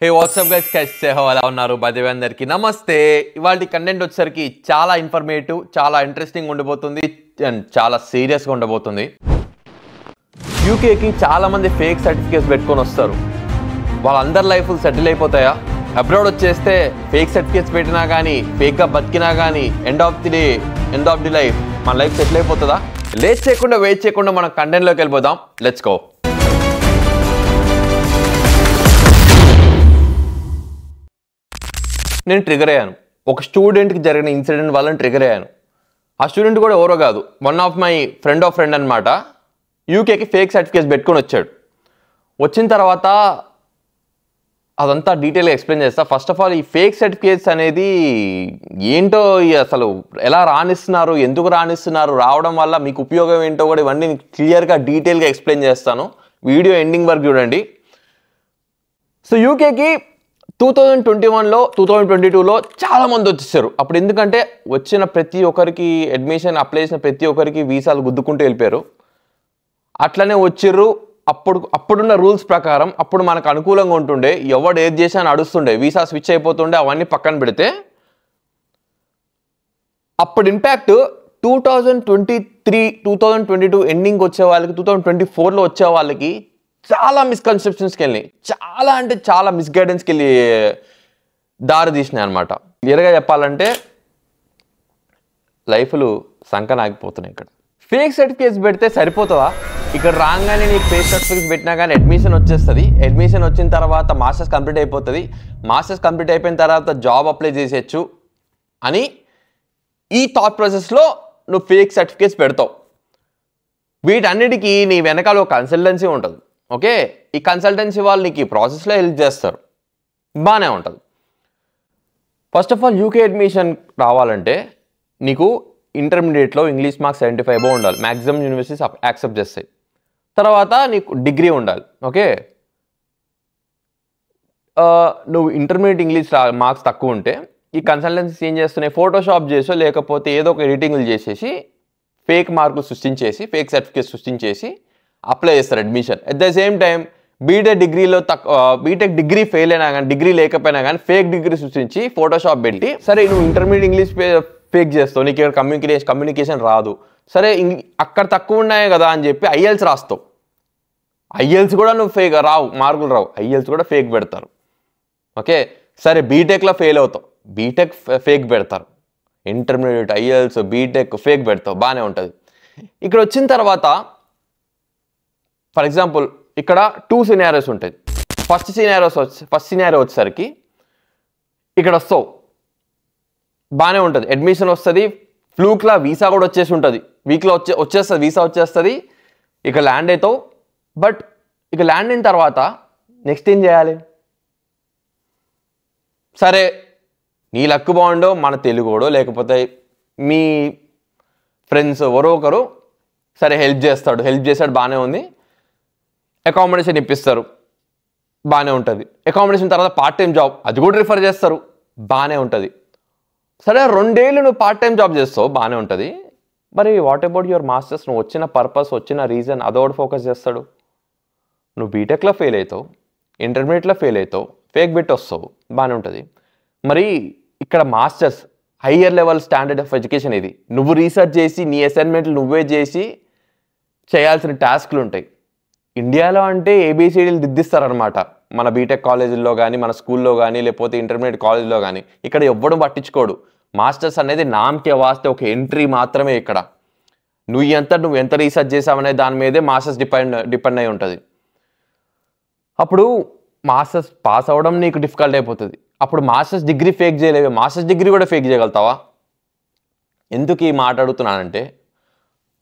హే WhatsApp guys कैसे हो ఎలా ఉన్నారు బైదేవి అందరికి నమస్తే ఇవాల్టి కంటెంట్ వచ్చేసరికి చాలా ఇన్ఫర్మేటివ్ చాలా ఇంట్రెస్టింగ్ ఉండబోతుంది అండ్ చాలా సీరియస్ గా ఉండబోతుంది యూకే కి చాలా మంది ఫేక్ సర్టిఫికేట్స్ పెట్టుకొని వస్తారు వాళ్ళందరి లైఫ్ సెటిల్ అయిపోతాయా అబ్రాడ్ వచ్చేస్తే ఫేక్ సర్టిఫికేట్స్ పెట్టినా కానీ ఫేక్ గా బతికినా కానీ ఎండ్ ఆఫ్ ది లైఫ్ మన లైఫ్ సెటిల్ అయిపోతుందా లేట్ చేయకుండా వెయిట్ చేయకుండా మనం కంటెంట్ లోకి వెళ్ళిపోదాం లెట్స్ గో నేను ట్రిగర్ అయ్యాను ఒక స్టూడెంట్కి జరిగిన ఇన్సిడెంట్ వల్ల ట్రిగర్ అయ్యాను ఆ స్టూడెంట్ కూడా ఎవరో కాదు వన్ ఆఫ్ మై ఫ్రెండ్ అనమాట యూకేకి ఫేక్ సర్టిఫికేట్స్ పెట్టుకొని వచ్చాడు వచ్చిన తర్వాత అదంతా డీటెయిల్గా ఎక్స్ప్లెయిన్ చేస్తా ఫస్ట్ ఆఫ్ ఆల్ ఈ ఫేక్ సర్టిఫికేట్స్ అనేది ఏంటో అసలు ఎలా రాణిస్తున్నారు ఎందుకు రాణిస్తున్నారు రావడం వల్ల మీకు ఉపయోగం ఏంటో కూడా ఇవన్నీ క్లియర్గా డీటెయిల్గా ఎక్స్ప్లెయిన్ చేస్తాను వీడియో ఎండింగ్ వరకు చూడండి సో యూకేకి 2021లో 2022లో చాలా మంది వచ్చేసారు అప్పుడు ఎందుకంటే వచ్చిన ప్రతి ఒక్కరికి అడ్మిషన్ అప్లై చేసిన ప్రతి ఒక్కరికి వీసాలు గుద్దుకుంటూ వెళ్ళిపోయారు అట్లనే వచ్చిర్రు అప్పుడున్న రూల్స్ ప్రకారం అప్పుడు మనకు అనుకూలంగా ఉంటుండే ఎవడు ఏది చేసినా నడుస్తుండే వీసా స్విచ్ అయిపోతుండే అవన్నీ పక్కన పెడితే అప్పుడు ఇంపాక్ట్ 2023 2022 ఎండింగ్ వచ్చే వాళ్ళకి 2024లో వచ్చే వాళ్ళకి చాలా మిస్కన్సెప్షన్స్కి వెళ్ళి చాలా అంటే చాలా మిస్గైడెన్స్కి వెళ్ళి దారి తీసినాయి అనమాట క్లియర్గా చెప్పాలంటే లైఫ్లు సంకనాగిపోతున్నాయి ఇక్కడ ఫేక్ సర్టిఫికేట్స్ పెడితే సరిపోతుందా ఇక్కడ రాగానే నీకు ఫేక్ సర్టిఫికేట్స్ పెట్టినా కానీ అడ్మిషన్ వచ్చేస్తుంది అడ్మిషన్ వచ్చిన తర్వాత మాస్టర్స్ కంప్లీట్ అయిపోతుంది మాస్టర్స్ కంప్లీట్ అయిపోయిన తర్వాత జాబ్ అప్లై చేసేయచ్చు అని ఈ థాట్ ప్రాసెస్లో నువ్వు ఫేక్ సర్టిఫికేట్స్ పెడతావు వీటన్నిటికీ నీ వెనకాల ఒక కన్సల్టెన్సీ ఉంటుంది ఓకే ఈ కన్సల్టెన్సీ వాళ్ళు నీకు ఈ ప్రాసెస్లో హెల్ప్ చేస్తారు బాగానే ఉంటుంది first of all UK admission రావాలంటే నీకు ఇంటర్మీడియట్లో ఇంగ్లీష్ మార్క్స్ 75 ఉండాలి మ్యాక్సిమం యూనివర్సిటీస్ యాక్సెప్ట్ చేస్తాయి తర్వాత నీకు డిగ్రీ ఉండాలి ఓకే నువ్వు ఇంటర్మీడియట్ ఇంగ్లీష్ మార్క్స్ తక్కువ ఉంటే ఈ కన్సల్టెన్సీస్ ఏం చేస్తున్నాయి ఫోటోషాప్ చేసో లేకపోతే ఏదో ఒక ఎడిటింగ్లు చేసేసి ఫేక్ మార్కులు సృష్టించేసి ఫేక్ సర్టిఫికేట్ సృష్టించేసి అప్లై చేస్తారు admission at the same time BTech degree fail అయినా కానీ డిగ్రీ లేకపోయినా కానీ ఫేక్ డిగ్రీ సృష్టించి ఫోటోషాప్ పెట్టి సరే నువ్వు ఇంటర్మీడియట్ ఇంగ్లీష్ ఫేక్ చేస్తావు నీకు ఇక్కడ కమ్యూనికేషన్ రాదు సరే అక్కడ తక్కువ ఉన్నాయి కదా అని చెప్పి ఐఎల్స్ రాస్తావు ఐఎల్స్ కూడా నువ్వు ఫేక్ మార్కులు రావు ఐఎల్స్ కూడా ఫేక్ పెడతారు ఓకే సరే బీటెక్లో ఫెయిల్ అవుతావు బీటెక్ ఫేక్ పెడతారు ఇంటర్మీడియట్ ఐఎల్స్ బీటెక్ ఫేక్ పెడతావు బాగానే ఉంటుంది ఇక్కడ వచ్చిన తర్వాత ఫర్ ఎగ్జాంపుల్ ఇక్కడ 2 సినారియోస్ ఉంటాయి ఫస్ట్ సినారియో వచ్చేసరికి ఇక్కడ వస్తావు బాగానే ఉంటుంది అడ్మిషన్ వస్తుంది ఫ్లూక్లా వీసా కూడా వచ్చేసి ఉంటుంది వీక్లో వచ్చేస్తుంది వీసా వచ్చేస్తుంది ఇక ల్యాండ్ అవుతావు బట్ ఇక ల్యాండ్ అయిన తర్వాత నెక్స్ట్ ఏం చేయాలి సరే నీ లక్ బాగుండో మన తెలుగుడో లేకపోతే మీ ఫ్రెండ్స్ ఎవరో ఒకరు సరే హెల్ప్ చేస్తాడు బాగానే ఉంది అకామిడేషన్ ఇప్పిస్తారు బాగానే ఉంటుంది అకామిడేషన్ తర్వాత పార్ట్ టైం జాబ్ అది కూడా రిఫర్ చేస్తారు బాగానే ఉంటుంది సరే 2 ఏళ్ళు నువ్వు పార్ట్ టైం జాబ్ చేస్తావు బాగానే ఉంటుంది మరి వాట్ అబౌట్ యువర్ మాస్టర్స్ నువ్వు వచ్చిన పర్పస్ వచ్చిన రీజన్ అదొకటి ఫోకస్ చేస్తాడు నువ్వు బీటెక్లో ఫెయిల్ అవుతావు ఇంటర్మీడియట్లో ఫెయిల్ అవుతావు ఫేక్ బిట్ వస్తావు బాగానే ఉంటుంది మరి ఇక్కడ masters higher level standard of education ఇది నువ్వు రీసెర్చ్ చేసి నీ అసైన్మెంట్లు నువ్వే చేసి చేయాల్సిన టాస్క్లు ఉంటాయి ఇండియాలో అంటే ఏబిసిడీలు దిద్దిస్తారనమాట మన బీటెక్ కాలేజీల్లో కానీ మన స్కూల్లో కానీ లేకపోతే ఇంటర్మీడియట్ కాలేజీలో కానీ ఇక్కడ ఎవ్వడం పట్టించుకోడు మాస్టర్స్ అనేది నామకే వాస్తే ఒక ఎంట్రీ మాత్రమే ఇక్కడ నువ్వు ఎంత రీసెర్చ్ చేసావనే దాని మీదే మాస్టర్స్ డిపెండ్ అయి ఉంటుంది అప్పుడు మాస్టర్స్ పాస్ అవ్వడం నీకు డిఫికల్ట్ అయిపోతుంది అప్పుడు మాస్టర్స్ డిగ్రీ ఫేక్ చేయలేవు మాస్టర్స్ డిగ్రీ కూడా ఫేక్ చేయగలుగుతావా ఎందుకు ఈ మాట అడుగుతున్నానంటే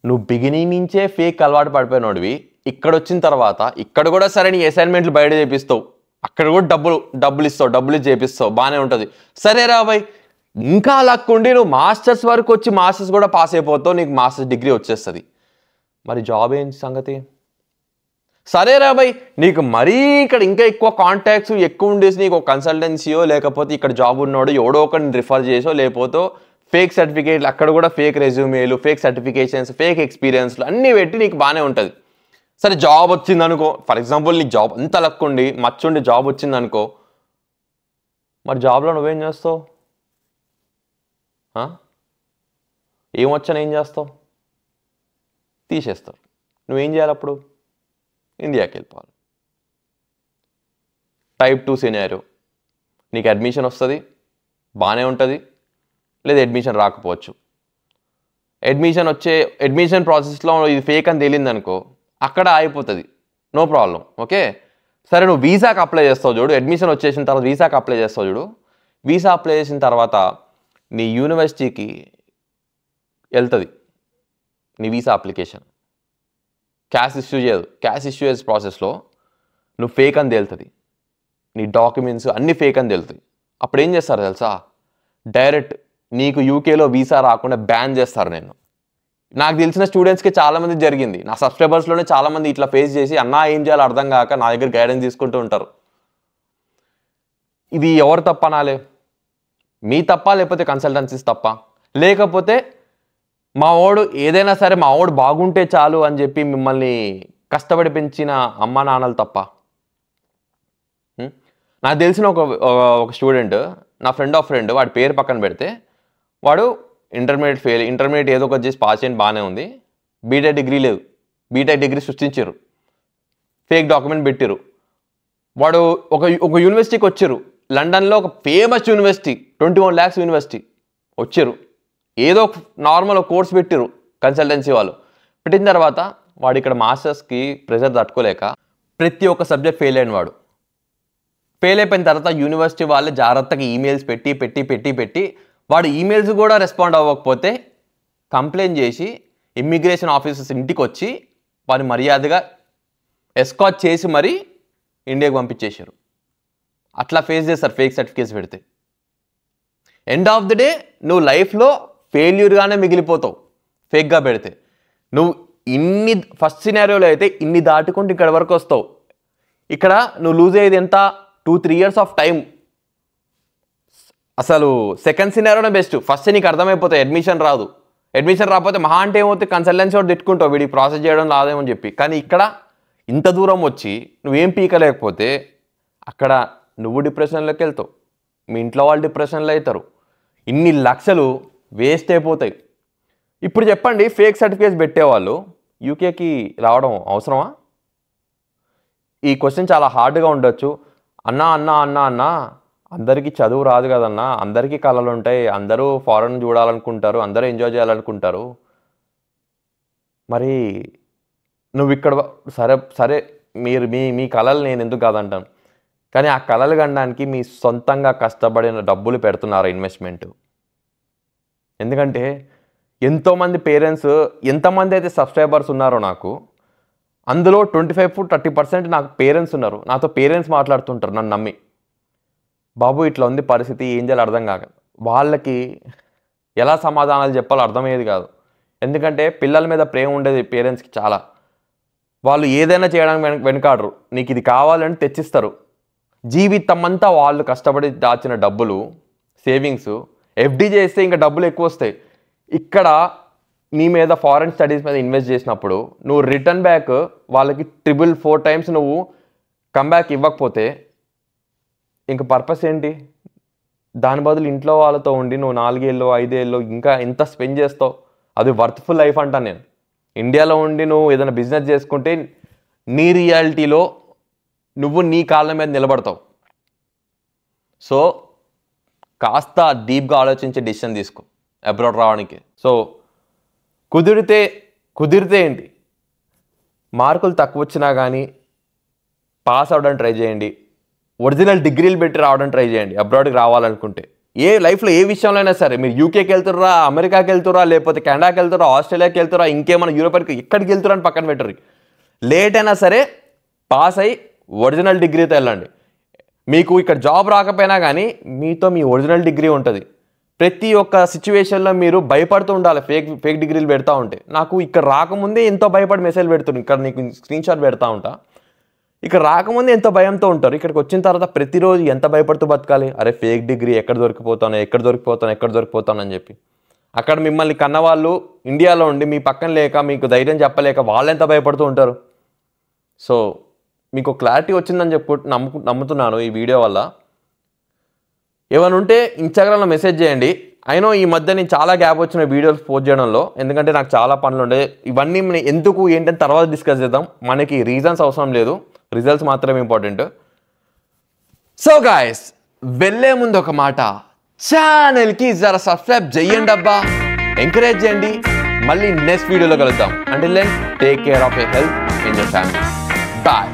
నువ్వు బిగినింగ్ నుంచే ఫేక్ అలవాటు పడిపోయినోడివి ఇక్కడ వచ్చిన తర్వాత ఇక్కడ కూడా సరే నీ అసైన్మెంట్లు బయట చేపిస్తావు అక్కడ కూడా డబ్బులు చేపిస్తావు బాగానే ఉంటుంది సరే రా బాయ్ ఇంకా లక్ ఉండి నువ్వు మాస్టర్స్ వరకు వచ్చి మాస్టర్స్ కూడా పాస్ అయిపోతావు నీకు మాస్టర్స్ డిగ్రీ వచ్చేస్తుంది మరి జాబ్ ఏంటి సంగతి సరే రా బాయ్ నీకు మరీ ఇక్కడ ఇంకా ఎక్కువ కాంటాక్ట్స్ ఎక్కువ ఉండేసి నీకు ఒక కన్సల్టెన్సీయో లేకపోతే ఇక్కడ జాబ్ ఉన్నోడు ఎవడో ఒకరిని రిఫర్ చేసో లేకపోతే ఫేక్ సర్టిఫికేట్లు అక్కడ కూడా ఫేక్ రెజ్యూమేలు ఫేక్ సర్టిఫికేషన్స్ ఫేక్ ఎక్స్పీరియన్స్లు అన్నీ పెట్టి నీకు బాగానే ఉంటుంది సరే జాబ్ వచ్చిందనుకో ఫర్ ఎగ్జాంపుల్ నీకు జాబ్ అంత లక్ ఉండి మచ్చుండి జాబ్ వచ్చిందనుకో మరి జాబ్లో నువ్వేం చేస్తావు? ఏమొచ్చని ఏం చేస్తావు? తీసేస్తారు. నువ్వేం చేయాలి అప్పుడు? ఇండియాకి వెళ్ళిపోవాలి. టైప్ 2 సినారియో, నీకు అడ్మిషన్ వస్తుంది, బాగానే ఉంటుంది, లేదా అడ్మిషన్ రాకపోవచ్చు. అడ్మిషన్ ప్రాసెస్లో ఇది ఫేక్ అని తేలింది అనుకో, అక్కడ ఆగిపోతుంది, నో ప్రాబ్లం. ఓకే, సరే నువ్వు వీసాకి అప్లై చేస్తావు చూడు, అడ్మిషన్ వచ్చేసిన తర్వాత వీసాకి అప్లై చేస్తావు చూడు. వీసా అప్లై చేసిన తర్వాత నీ యూనివర్సిటీకి వెళ్తుంది నీ వీసా అప్లికేషన్. క్యాష్ ఇష్యూ చేయదు. క్యాష్ ఇష్యూ చేసే ప్రాసెస్లో నువ్వు ఫేక్ అని తేలుతుంది, నీ డాక్యుమెంట్స్ అన్నీ ఫేక్ అని తేలుతుంది. అప్పుడు ఏం చేస్తారు తెలుసా? డైరెక్ట్ నీకు యూకేలో వీసా రాకుండా బ్యాన్ చేస్తారు. నాకు తెలిసిన స్టూడెంట్స్కి చాలామంది జరిగింది, నా సబ్స్క్రైబర్స్లోనే చాలామంది ఇట్లా ఫేస్ చేసి అన్నా ఏం చేయాలో అర్థం కాక నా దగ్గర గైడెన్స్ తీసుకుంటూ ఉంటారు. ఇది ఎవరు తప్ప అనాలి? మీ తప్ప, లేకపోతే కన్సల్టెన్సీస్ తప్ప, లేకపోతే మా వాడు ఏదైనా సరే మా వాడు బాగుంటే చాలు అని చెప్పి మిమ్మల్ని కష్టపడి పెంచిన అమ్మా నాన్నలు తప్ప? నాకు తెలిసిన ఒక స్టూడెంట్, నా ఫ్రెండ్ వాడి పేరు పక్కన పెడితే, వాడు ఇంటర్మీడియట్ ఫెయిల్, ఇంటర్మీడియట్ ఏదో ఒకటి చేసి పాస్ చేయండి బాగానే ఉంది, బీటెక్ డిగ్రీ లేదు, బీటెక్ డిగ్రీ సృష్టించారు, ఫేక్ డాక్యుమెంట్ పెట్టారు. వాడు ఒక యూనివర్సిటీకి వచ్చారు, లండన్లో ఒక ఫేమస్ యూనివర్సిటీ, 21 lakhs యూనివర్సిటీ వచ్చారు, ఏదో నార్మల్ కోర్స్ పెట్టారు కన్సల్టెన్సీ వాళ్ళు. పెట్టిన తర్వాత వాడు ఇక్కడ మాస్టర్స్కి ప్రెషర్ తట్టుకోలేక ప్రతి ఒక్క సబ్జెక్ట్ ఫెయిల్ అయిన వాడు. ఫెయిల్ అయిపోయిన తర్వాత యూనివర్సిటీ వాళ్ళే జాగ్రత్తగా ఈమెయిల్స్ పెట్టి వాడు ఈమెయిల్స్ కూడా రెస్పాండ్ అవ్వకపోతే కంప్లైంట్ చేసి ఇమ్మిగ్రేషన్ ఆఫీసర్స్ ఇంటికి వచ్చి వారిని మర్యాదగా ఎస్కాట్ చేసి మరీ ఇండియాకి పంపించేశారు. అట్లా ఫేస్ చేస్తారు ఫేక్ సర్టిఫికేట్స్ పెడితే. ఎండ్ ఆఫ్ ది డే నువ్వు లైఫ్లో ఫెయిల్యూర్గానే మిగిలిపోతావు ఫేక్గా పెడితే. నువ్వు ఫస్ట్ సినారియోలో అయితే ఇన్ని దాటుకుంటూ ఇక్కడ వరకు వస్తావు. ఇక్కడ నువ్వు లూజ్ అయ్యేది ఎంత? 2-3 years ఆఫ్ టైం. అసలు సెకండ్ సినారియోనే బెస్ట్. ఫస్ట్ నీకు అర్థమైపోతాయి, అడ్మిషన్ రాదు. అడ్మిషన్ రాకపోతే మహా అంటే ఏమవుతుంది, కన్సల్టెన్సీ కూడా తిట్టుకుంటావు, వీడికి ప్రాసెస్ చేయడం రాదేమని చెప్పి. కానీ ఇక్కడ ఇంత దూరం వచ్చి నువ్వేం పీకలేకపోతే అక్కడ నువ్వు డిప్రెషన్లోకి వెళ్తావు, మీ ఇంట్లో వాళ్ళు డిప్రెషన్లో అవుతారు, ఇన్ని లక్షలు వేస్ట్ అయిపోతాయి. ఇప్పుడు చెప్పండి, ఫేక్ సర్టిఫికేట్స్ పెట్టేవాళ్ళు యూకేకి రావడం అవసరమా? ఈ క్వశ్చన్ చాలా హార్డ్గా ఉండొచ్చు. అన్నా అందరికీ చదువు రాదు కదన్నా, అందరికీ కళలు ఉంటాయి, అందరూ ఫారెన్ చూడాలనుకుంటారు, అందరూ ఎంజాయ్ చేయాలనుకుంటారు, మరి నువ్వు ఇక్కడ సరే మీరు మీ కళలు నేను ఎందుకు కాదంటాను, కానీ ఆ కళలు కనడానికి మీ సొంతంగా కష్టపడిన డబ్బులు పెడుతున్నారు ఇన్వెస్ట్మెంట్. ఎందుకంటే ఎంతోమంది పేరెంట్స్, ఎంతమంది అయితే సబ్స్క్రైబర్స్ ఉన్నారో నాకు, అందులో 25-30% నాకు పేరెంట్స్ ఉన్నారు. నాతో పేరెంట్స్ మాట్లాడుతుంటారు నన్ను నమ్మి, బాబు ఇట్లా ఉంది పరిస్థితి, ఏం చేయాలి అర్థం కాక. వాళ్ళకి ఎలా సమాధానాలు చెప్పాలో అర్థమయ్యేది కాదు. ఎందుకంటే పిల్లల మీద ప్రేమ ఉండేది పేరెంట్స్కి చాలా. వాళ్ళు ఏదైనా చేయడానికి వెనకాడరు, నీకు ఇది కావాలని తెచ్చిస్తారు. జీవితం అంతా వాళ్ళు కష్టపడి దాచిన డబ్బులు, సేవింగ్స్ ఎఫ్డి చేస్తే ఇంకా డబ్బులు ఎక్కువ వస్తాయి. ఇక్కడ నీ మీద ఫారెన్ స్టడీస్ మీద ఇన్వెస్ట్ చేసినప్పుడు నువ్వు రిటర్న్ బ్యాక్ వాళ్ళకి 3-4 times నువ్వు కమ్బ్యాక్ ఇవ్వకపోతే ఇంక పర్పస్ ఏంటి? దాని బదులు ఇంట్లో వాళ్ళతో ఉండి నువ్వు 4 ఏళ్ళు 5 ఏళ్ళు ఇంకా ఎంత స్పెండ్ చేస్తావు? అది వర్త్ఫుల్ లైఫ్ అంటాను నేను. ఇండియాలో ఉండి నువ్వు ఏదైనా బిజినెస్ చేసుకుంటే నీ రియాలిటీలో నువ్వు నీ కాళ్ళ మీద నిలబడతావు. సో కాస్త డీప్గా ఆలోచించే డిసిషన్ తీసుకో అబ్రాడ్ రావడానికి. సో కుదిరితే ఏంటి, మార్కులు తక్కువ వచ్చినా కానీ పాస్ అవ్వడానికి ట్రై చేయండి, ఒరిజినల్ డిగ్రీలు పెట్టి రావడానికి ట్రై చేయండి అబ్రాడ్కి రావాలనుకుంటే. లైఫ్లో ఏ విషయంలో అయినా సరే, మీరు యూకేకి వెళ్తుర్రా, అమెరికాకి వెళ్తుర్రా, లేకపోతే కెనడాకి వెళ్తుర్రా, ఆస్ట్రేలియాకి వెళ్తుర్రా, ఇంకేమైనా యూరోప్కి ఎక్కడికి వెళ్తుర్రా అని పక్కన పెట్టరు. లేట్ అయినా సరే పాస్ అయ్యి ఒరిజినల్ డిగ్రీతో వెళ్ళండి. మీకు ఇక్కడ జాబ్ రాకపోయినా కానీ మీతో మీ ఒరిజినల్ డిగ్రీ ఉంటుంది. ప్రతి ఒక్క సిచ్యువేషన్లో మీరు భయపడుతూ ఉండాలి ఫేక్ డిగ్రీలు పెడతా ఉంటే. నాకు ఇక్కడ రాకముందే ఎంతో భయపడి మెసేజ్ పెడుతున్నాను, ఇక్కడ నీకు స్క్రీన్ షాట్ పెడతా ఉంటా. ఇక్కడ రాకముందే ఎంతో భయంతో ఉంటారు, ఇక్కడికి వచ్చిన తర్వాత ప్రతిరోజు ఎంత భయపడుతూ బతకాలి. అరే ఫేక్ డిగ్రీ ఎక్కడ దొరికిపోతాను అని చెప్పి. అక్కడ మిమ్మల్ని కన్నవాళ్ళు ఇండియాలో ఉండి మీ పక్కన లేక, మీకు ధైర్యం చెప్పలేక వాళ్ళు ఎంత భయపడుతూ ఉంటారు. సో మీకు క్లారిటీ వచ్చిందని నమ్ముతున్నాను ఈ వీడియో వల్ల. ఏమైనా ఉంటే ఇన్స్టాగ్రామ్లో మెసేజ్ చేయండి. అయినో ఈ మధ్య నేను చాలా గ్యాప్ వచ్చిన వీడియోస్ పోస్ట్ చేయడంలో, ఎందుకంటే నాకు చాలా పనులు ఉండే. ఇవన్నీ ఎందుకు ఏంటని తర్వాత డిస్కస్ చేద్దాం. మనకి రీజన్స్ అవసరం లేదు, రిజల్ట్స్ మాత్రమే ఇంపార్టెంట్. సో గాయస్, వెళ్ళే ముందు ఒక మాట, ఛానల్కి జరా సబ్స్క్రైబ్ చేయండి అబ్బా, ఎంకరేజ్ చేయండి. మళ్ళీ నెక్స్ట్ వీడియోలో కలుద్దాం. Until then take care of your health and your family. Bye.